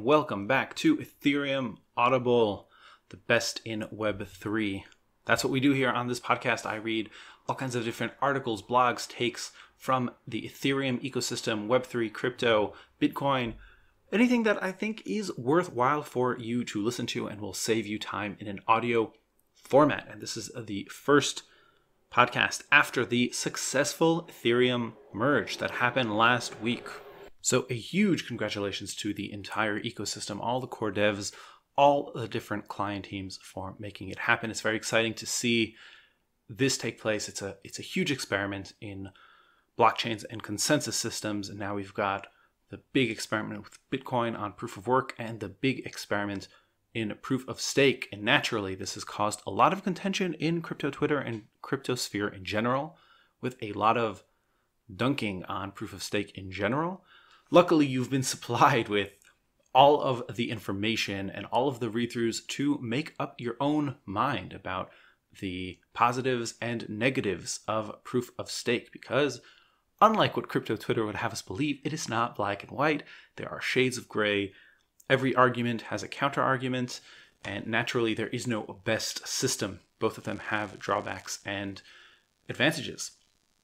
and welcome back to Ethereum Audible, the best in Web3. That's what we do here on this podcast. I read all kinds of different articles, blogs, takes from the Ethereum ecosystem, Web3, crypto, Bitcoin, anything that I think is worthwhile for you to listen to and will save you time in an audio format. And this is the first podcast after the successful Ethereum merge that happened last week. So a huge congratulations to the entire ecosystem, all the core devs, all the different client teams for making it happen. It's very exciting to see this take place. It's a huge experiment in blockchains and consensus systems. And now we've got the big experiment with Bitcoin on proof of work and the big experiment in proof of stake. And naturally, this has caused a lot of contention in crypto Twitter and crypto sphere in general, with a lot of dunking on proof of stake in general. Luckily, you've been supplied with all of the information and all of the read-throughs to make up your own mind about the positives and negatives of proof of stake, because unlike what crypto Twitter would have us believe, it is not black and white. There are shades of gray. Every argument has a counter-argument, and naturally there is no best system. Both of them have drawbacks and advantages.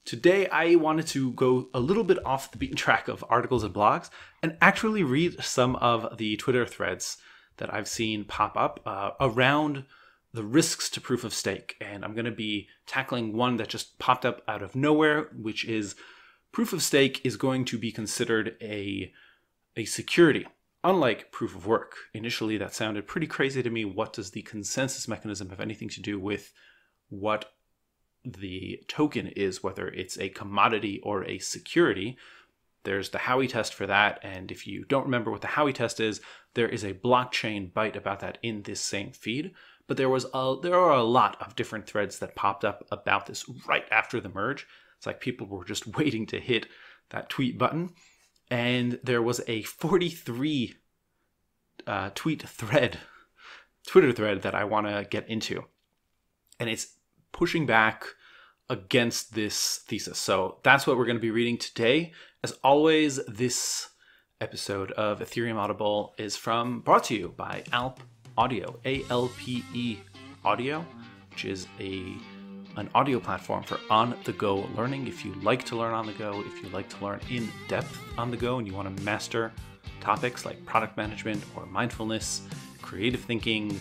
Today, I wanted to go a little bit off the beaten track of articles and blogs and actually read some of the Twitter threads that I've seen pop up around the risks to proof of stake. And I'm going to be tackling one that just popped up out of nowhere, which is proof of stake is going to be considered a security, unlike proof of work. Initially, that sounded pretty crazy to me. What does the consensus mechanism have anything to do with what the token is, whether it's a commodity or a security? There's the Howey test for that, and if you don't remember what the Howey test is, there is a blockchain bite about that in this same feed. But there are a lot of different threads that popped up about this right after the merge. It's like people were just waiting to hit that tweet button, and there was a 43 Twitter thread that I want to get into, and it's pushing back against this thesis. So that's what we're going to be reading today. As always, this episode of Ethereum Audible is brought to you by Alpe Audio, ALPE Audio, which is an audio platform for on-the-go learning. If you like to learn on the go, if you like to learn in depth on the go, and you want to master topics like product management or mindfulness, creative thinking,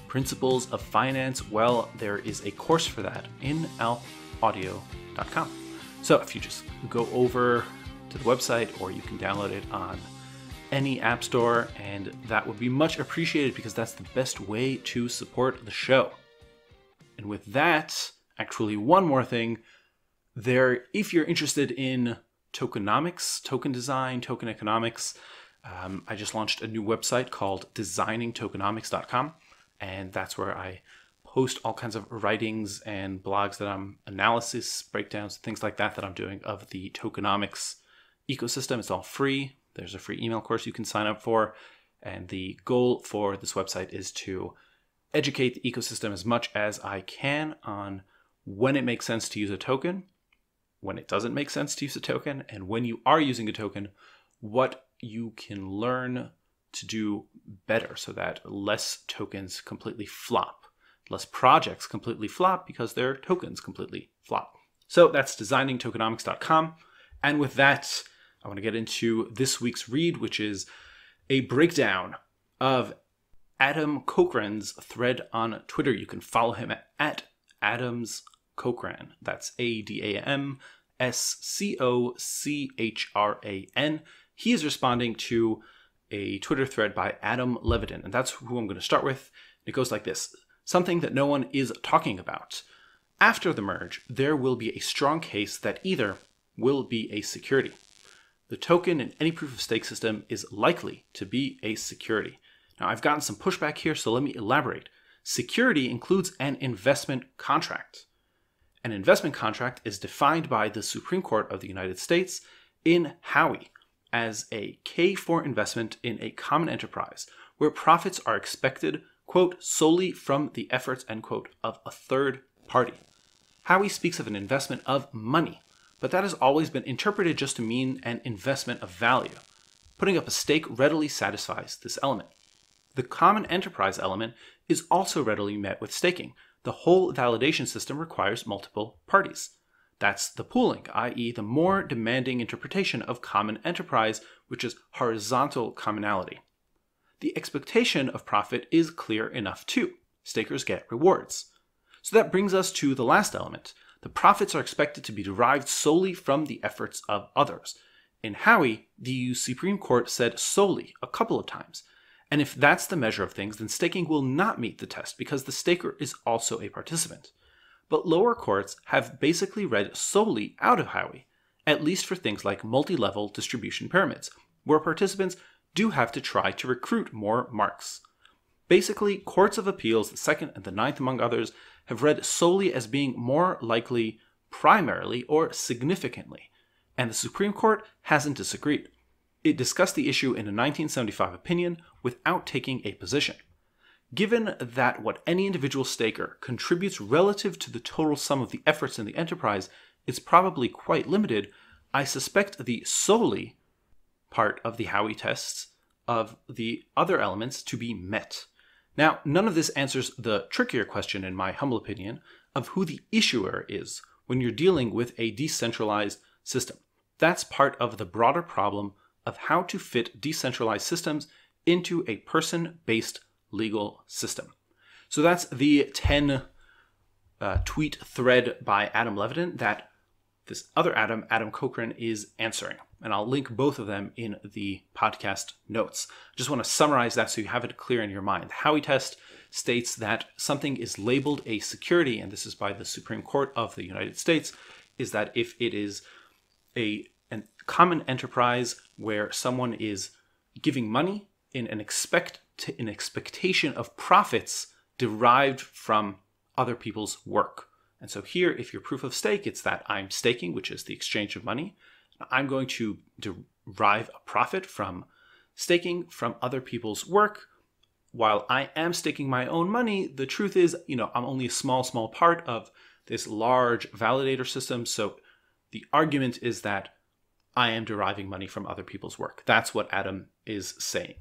principles of finance, well, there is a course for that in alpeaudio.com. So if you just go over to the website, or you can download it on any app store, and that would be much appreciated because that's the best way to support the show. And with that, actually one more thing, if you're interested in tokenomics, token design, token economics, I just launched a new website called designingtokenomics.com. And that's where I post all kinds of writings and blogs analysis, breakdowns, things like that I'm doing of the tokenomics ecosystem. It's all free. There's a free email course you can sign up for. And the goal for this website is to educate the ecosystem as much as I can on when it makes sense to use a token, when it doesn't make sense to use a token, and when you are using a token, what you can learn to do better so that less tokens completely flop, less projects completely flop because their tokens completely flop. So that's designingtokenomics.com. And with that, I want to get into this week's read, which is a breakdown of Adam Cochran's thread on Twitter. You can follow him at Adams Cochran. That's ADAMSCOCHRAN. He is responding to a Twitter thread by Adam Levitin, and that's who I'm going to start with. It goes like this: something that no one is talking about. After the merge, there will be a strong case that either will be a security. The token in any proof of stake system is likely to be a security. Now, I've gotten some pushback here, so let me elaborate. Security includes an investment contract. An investment contract is defined by the Supreme Court of the United States in Howey as a K for investment in a common enterprise where profits are expected, quote, solely from the efforts, end quote, of a third party. Howey speaks of an investment of money, but that has always been interpreted just to mean an investment of value. Putting up a stake readily satisfies this element. The common enterprise element is also readily met with staking. The whole validation system requires multiple parties. That's the pooling, i.e. the more demanding interpretation of common enterprise, which is horizontal commonality. The expectation of profit is clear enough too. Stakers get rewards. So that brings us to the last element. The profits are expected to be derived solely from the efforts of others. In Howey, the Supreme Court said solely a couple of times. And if that's the measure of things, then staking will not meet the test because the staker is also a participant. But lower courts have basically read solely out of Howey, at least for things like multi-level distribution pyramids, where participants do have to try to recruit more marks. Basically, courts of appeals, the Second and the Ninth among others, have read solely as being more likely primarily or significantly, and the Supreme Court hasn't disagreed. It discussed the issue in a 1975 opinion without taking a position. Given that what any individual staker contributes relative to the total sum of the efforts in the enterprise is probably quite limited, I suspect the solely part of the Howey tests of the other elements to be met. Now, none of this answers the trickier question, in my humble opinion, of who the issuer is when you're dealing with a decentralized system. That's part of the broader problem of how to fit decentralized systems into a person-based legal system. So that's the 10 tweet thread by Adam Levitin that this other Adam Cochran, is answering. And I'll link both of them in the podcast notes. Just want to summarize that so you have it clear in your mind. The Howey test states that something is labeled a security, and this is by the Supreme Court of the United States, is that if it is a common enterprise where someone is giving money in an expectation of profits derived from other people's work. And so here, if your proof of stake, it's that I'm staking, which is the exchange of money. I'm going to derive a profit from staking from other people's work. While I am staking my own money, the truth is, I'm only a small part of this large validator system. So the argument is that I am deriving money from other people's work. That's what Adam is saying.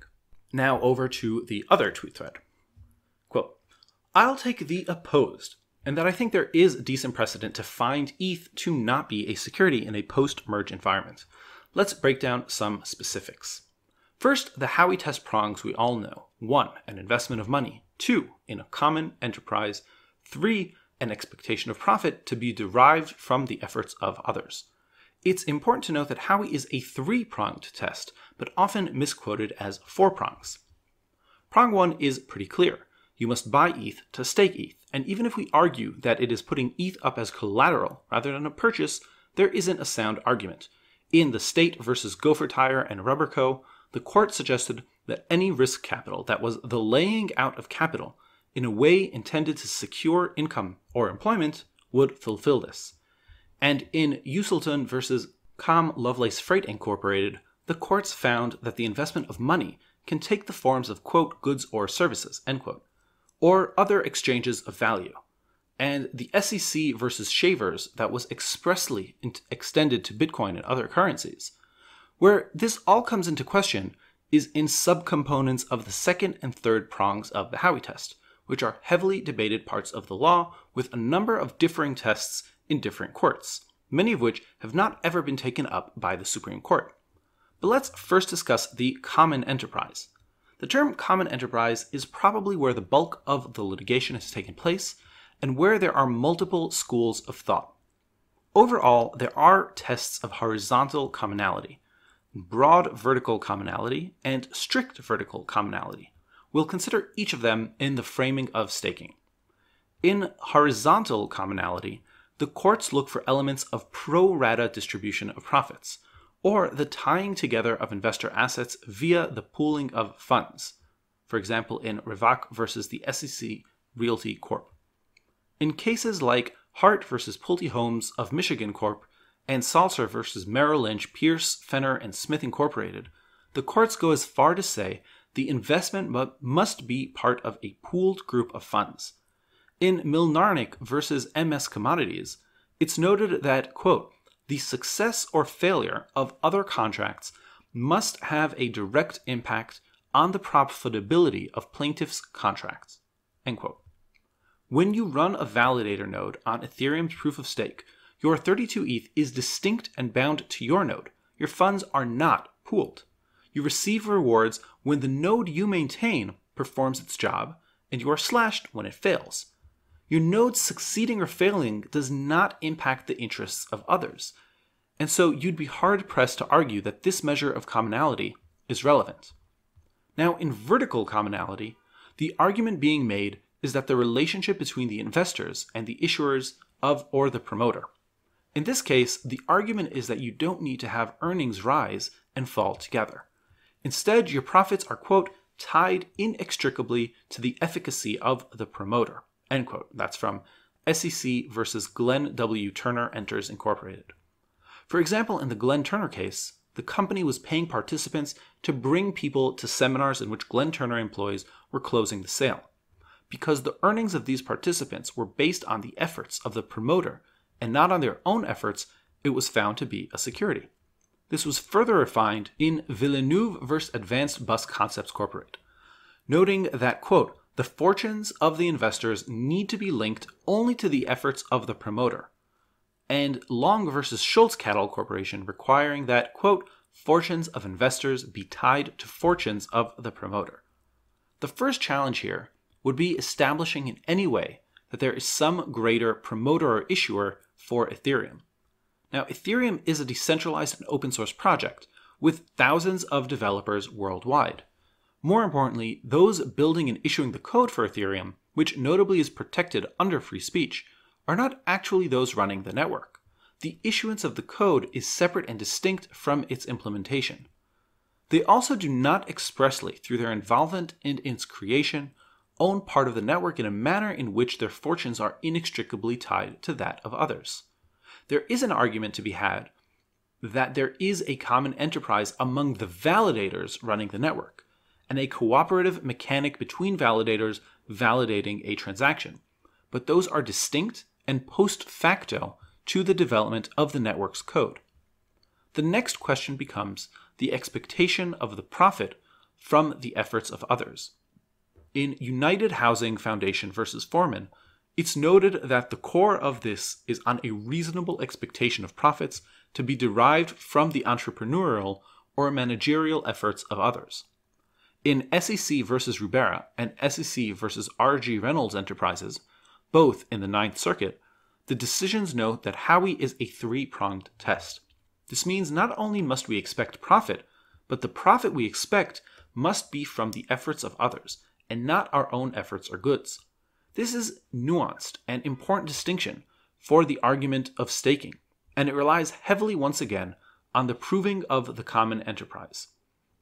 Now over to the other tweet thread. Quote, I'll take the opposed, and that I think there is decent precedent to find ETH to not be a security in a post-merge environment. Let's break down some specifics. First, the Howey test prongs we all know. 1, an investment of money. 2, in a common enterprise. 3, an expectation of profit to be derived from the efforts of others. It's important to note that Howey is a 3-pronged test, but often misquoted as 4 prongs. Prong 1 is pretty clear. You must buy ETH to stake ETH, and even if we argue that it is putting ETH up as collateral rather than a purchase, there isn't a sound argument. In the State versus Gopher Tire and Rubber Co., the court suggested that any risk capital that was the laying out of capital in a way intended to secure income or employment would fulfill this. And in Uselton versus Com Lovelace Freight Incorporated, the courts found that the investment of money can take the forms of, quote, goods or services, end quote, or other exchanges of value. And the SEC versus Shavers that was expressly extended to Bitcoin and other currencies. Where this all comes into question is in subcomponents of the second and third prongs of the Howey test, which are heavily debated parts of the law with a number of differing tests in different courts, many of which have not ever been taken up by the Supreme Court. But let's first discuss the common enterprise. The term common enterprise is probably where the bulk of the litigation has taken place and where there are multiple schools of thought. Overall, there are tests of horizontal commonality, broad vertical commonality, and strict vertical commonality. We'll consider each of them in the framing of staking. In horizontal commonality, the courts look for elements of pro rata distribution of profits, or the tying together of investor assets via the pooling of funds, for example in Rivac versus the SEC Realty Corp. In cases like Hart versus Pulte Homes of Michigan Corp. And Salzer versus Merrill Lynch, Pierce, Fenner, and Smith Incorporated, the courts go as far to say the investment must be part of a pooled group of funds. In Milnarnik versus MS Commodities, it's noted that, quote, the success or failure of other contracts must have a direct impact on the profitability of plaintiff's contracts." End quote. When you run a validator node on Ethereum's proof of stake, your 32 ETH is distinct and bound to your node. Your funds are not pooled. You receive rewards when the node you maintain performs its job, and you are slashed when it fails. Your node succeeding or failing does not impact the interests of others, and so you'd be hard-pressed to argue that this measure of commonality is relevant. Now, in vertical commonality, the argument being made is that the relationship between the investors and the issuers of or the promoter. In this case, the argument is that you don't need to have earnings rise and fall together. Instead, your profits are, quote, tied inextricably to the efficacy of the promoter, end quote. That's from SEC versus Glenn W. Turner Enters Incorporated. For example, in the Glenn Turner case, the company was paying participants to bring people to seminars in which Glenn Turner employees were closing the sale. Because the earnings of these participants were based on the efforts of the promoter and not on their own efforts, it was found to be a security. This was further refined in Villeneuve vs. Advanced Bus Concepts Corporate, noting that, quote, the fortunes of the investors need to be linked only to the efforts of the promoter, and Long vs. Schultz Cattle Corporation requiring that, quote, fortunes of investors be tied to fortunes of the promoter. The first challenge here would be establishing in any way that there is some greater promoter or issuer for Ethereum. Now, Ethereum is a decentralized and open source project with thousands of developers worldwide. More importantly, those building and issuing the code for Ethereum, which notably is protected under free speech, are not actually those running the network. The issuance of the code is separate and distinct from its implementation. They also do not expressly, through their involvement in its creation, own part of the network in a manner in which their fortunes are inextricably tied to that of others. There is an argument to be had that there is a common enterprise among the validators running the network, and a cooperative mechanic between validators validating a transaction, but those are distinct and post facto to the development of the network's code. The next question becomes the expectation of the profit from the efforts of others. In United Housing Foundation versus Foreman, it's noted that the core of this is on a reasonable expectation of profits to be derived from the entrepreneurial or managerial efforts of others. In SEC versus Rubera and SEC versus R.G. Reynolds Enterprises, both in the Ninth Circuit, the decisions note that Howey is a three-pronged test. This means not only must we expect profit, but the profit we expect must be from the efforts of others, and not our own efforts or goods. This is nuanced and important distinction for the argument of staking, and it relies heavily once again on the proving of the common enterprise.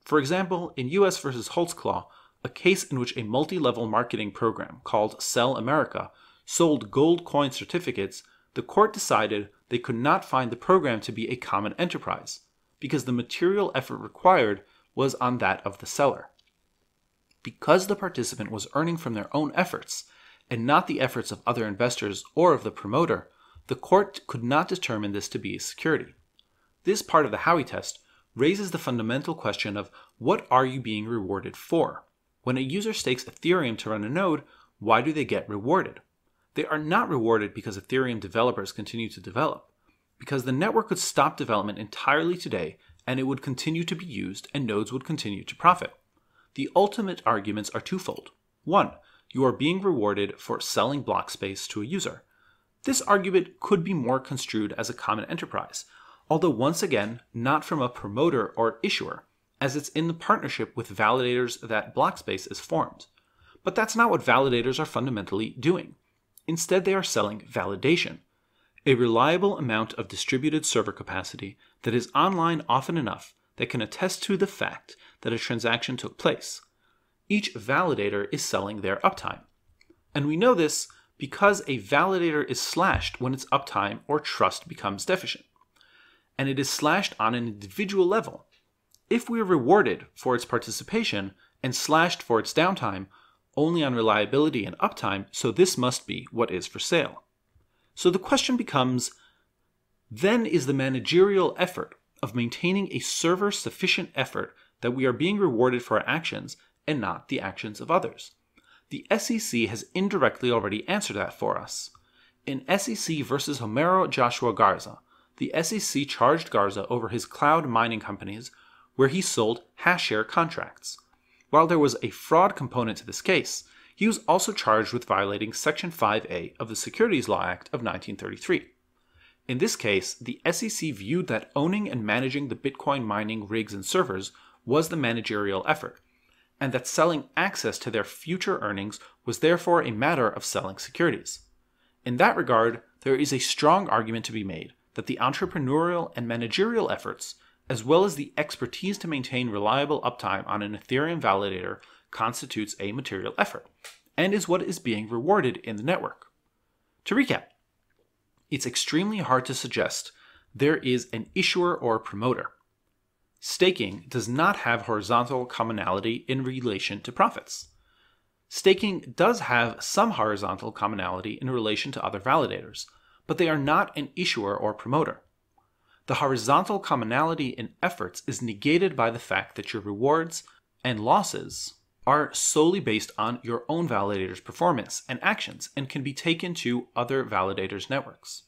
For example, in U.S. versus Holtzclaw, a case in which a multi-level marketing program called Sell America sold gold coin certificates, the court decided they could not find the program to be a common enterprise, because the material effort required was on that of the seller. Because the participant was earning from their own efforts, and not the efforts of other investors or of the promoter, the court could not determine this to be a security. This part of the Howey test raises the fundamental question of what are you being rewarded for? When a user stakes Ethereum to run a node, why do they get rewarded? They are not rewarded because Ethereum developers continue to develop, because the network could stop development entirely today and it would continue to be used and nodes would continue to profit. The ultimate arguments are twofold. One, you are being rewarded for selling block space to a user. This argument could be more construed as a common enterprise, although once again, not from a promoter or issuer, as it's in the partnership with validators that block space is formed. But that's not what validators are fundamentally doing. Instead, they are selling validation, a reliable amount of distributed server capacity that is online often enough that can attest to the fact that a transaction took place. Each validator is selling their uptime. And we know this because a validator is slashed when its uptime or trust becomes deficient. And it is slashed on an individual level. If we are rewarded for its participation and slashed for its downtime only on reliability and uptime, so this must be what is for sale. So the question becomes, then is the managerial effort of maintaining a server sufficient effort that we are being rewarded for our actions and not the actions of others? The SEC has indirectly already answered that for us. In SEC versus Homero Joshua Garza, the SEC charged Garza over his cloud mining companies where he sold hash share contracts. While there was a fraud component to this case, he was also charged with violating Section 5A of the Securities Law Act of 1933. In this case, the SEC viewed that owning and managing the Bitcoin mining rigs and servers was the managerial effort, and that selling access to their future earnings was therefore a matter of selling securities. In that regard, there is a strong argument to be made that the entrepreneurial and managerial efforts, as well as the expertise to maintain reliable uptime on an Ethereum validator, constitutes a material effort, and is what is being rewarded in the network. To recap, it's extremely hard to suggest there is an issuer or promoter. Staking does not have horizontal commonality in relation to profits. Staking does have some horizontal commonality in relation to other validators, but they are not an issuer or promoter. The horizontal commonality in efforts is negated by the fact that your rewards and losses are solely based on your own validator's performance and actions and can be taken to other validators' networks.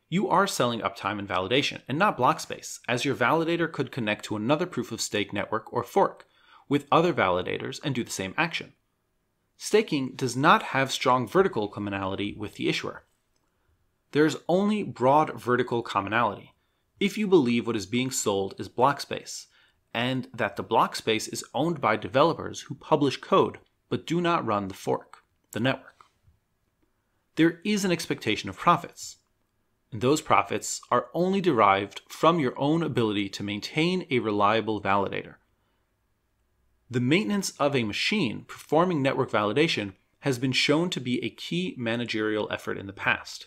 You are selling uptime and validation, and not block space, as your validator could connect to another proof-of-stake network or fork with other validators and do the same action. Staking does not have strong vertical commonality with the issuer. There is only broad vertical commonality if you believe what is being sold is block space, and that the block space is owned by developers who publish code but do not run the fork, the network. There is an expectation of profits, and those profits are only derived from your own ability to maintain a reliable validator. The maintenance of a machine performing network validation has been shown to be a key managerial effort in the past.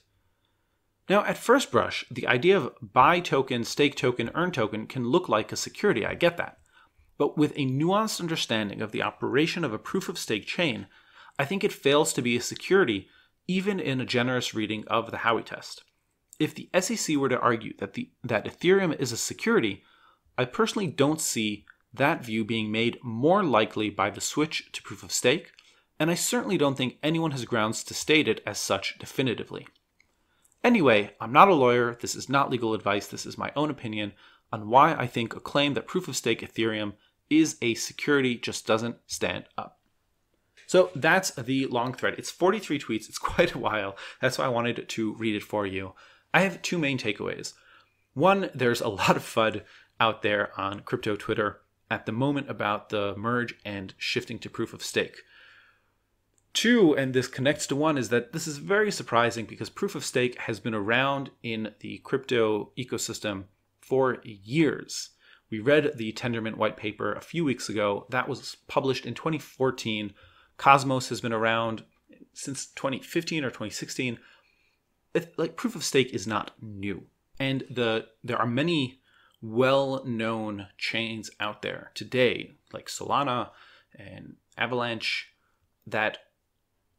Now, at first brush, the idea of buy token, stake token, earn token can look like a security, I get that. But with a nuanced understanding of the operation of a proof-of-stake chain, I think it fails to be a security even in a generous reading of the Howey test. If the SEC were to argue that Ethereum is a security, I personally don't see that view being made more likely by the switch to proof-of-stake, and I certainly don't think anyone has grounds to state it as such definitively. Anyway, I'm not a lawyer, this is not legal advice, this is my own opinion on why I think a claim that proof-of-stake Ethereum is a security just doesn't stand up. So that's the long thread. It's 43 tweets, it's quite a while, that's why I wanted to read it for you. I have two main takeaways. One, there's a lot of FUD out there on crypto Twitter at the moment about the merge and shifting to proof-of-stake. Two, and this connects to one, is that this is very surprising because proof of stake has been around in the crypto ecosystem for years. We read the Tendermint white paper a few weeks ago. That was published in 2014. Cosmos has been around since 2015 or 2016. Proof of stake is not new. And there are many well-known chains out there today, like Solana and Avalanche, that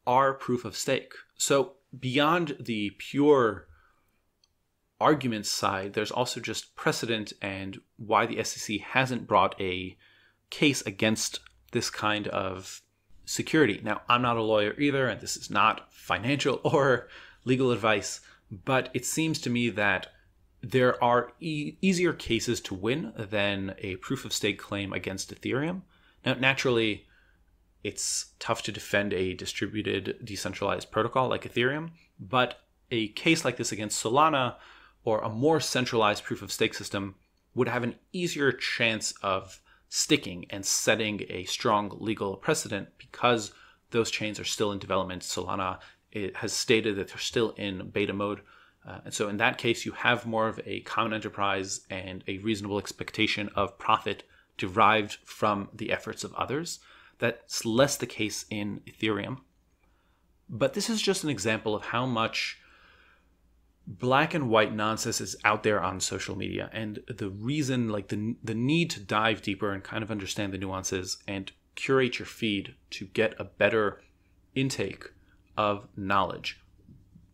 are proof of stake. So beyond the pure arguments side, there's also just precedent and why the SEC hasn't brought a case against this kind of security. Now, I'm not a lawyer either, and this is not financial or legal advice, but it seems to me that there are easier cases to win than a proof of stake claim against Ethereum. Now, naturally, it's tough to defend a distributed, decentralized protocol like Ethereum, but a case like this against Solana or a more centralized proof-of-stake system would have an easier chance of sticking and setting a strong legal precedent because those chains are still in development. Solana has stated that they're still in beta mode. And so in that case, you have more of a common enterprise and a reasonable expectation of profit derived from the efforts of others. That's less the case in Ethereum. But this is just an example of how much black and white nonsense is out there on social media. And the reason, the need to dive deeper and kind of understand the nuances and curate your feed to get a better intake of knowledge.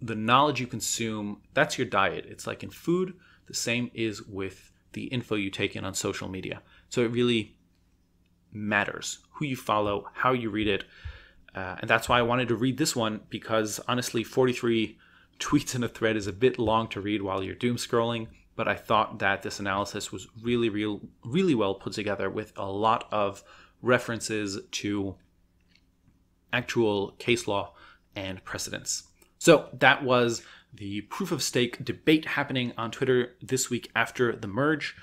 The knowledge you consume, that's your diet. It's like in food, the same is with the info you take in on social media. So it really matters who you follow, how you read it. And that's why I wanted to read this one, because honestly, 43 tweets in a thread is a bit long to read while you're doom scrolling. But I thought that this analysis was really well put together with a lot of references to actual case law and precedents. So that was the proof of stake debate happening on Twitter this week after the merge.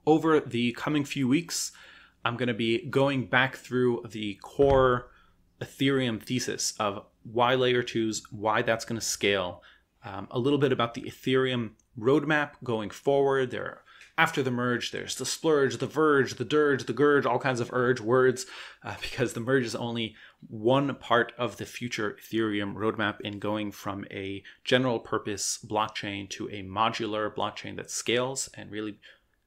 Over the coming few weeks, I'm going to be going back through the core Ethereum thesis of why layer 2s, why that's going to scale, a little bit about the Ethereum roadmap going forward. After the merge, there's the splurge, the verge, the dirge, the gurge, all kinds of urge words, because the merge is only one part of the future Ethereum roadmap in going from a general purpose blockchain to a modular blockchain that scales and really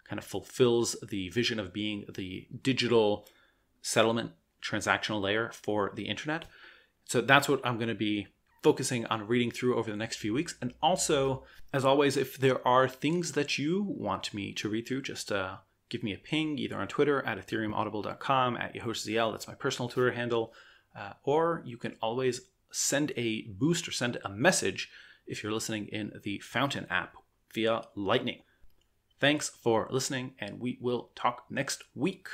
kind of fulfills the vision of being the digital settlement transactional layer for the internet. So that's what I'm going to be focusing on reading through over the next few weeks. And also, as always, if there are things that you want me to read through, just give me a ping either on Twitter at ethereumaudible.com, at YehosZL, that's my personal Twitter handle, or you can always send a boost or send a message if you're listening in the Fountain app via Lightning. Thanks for listening, and we will talk next week.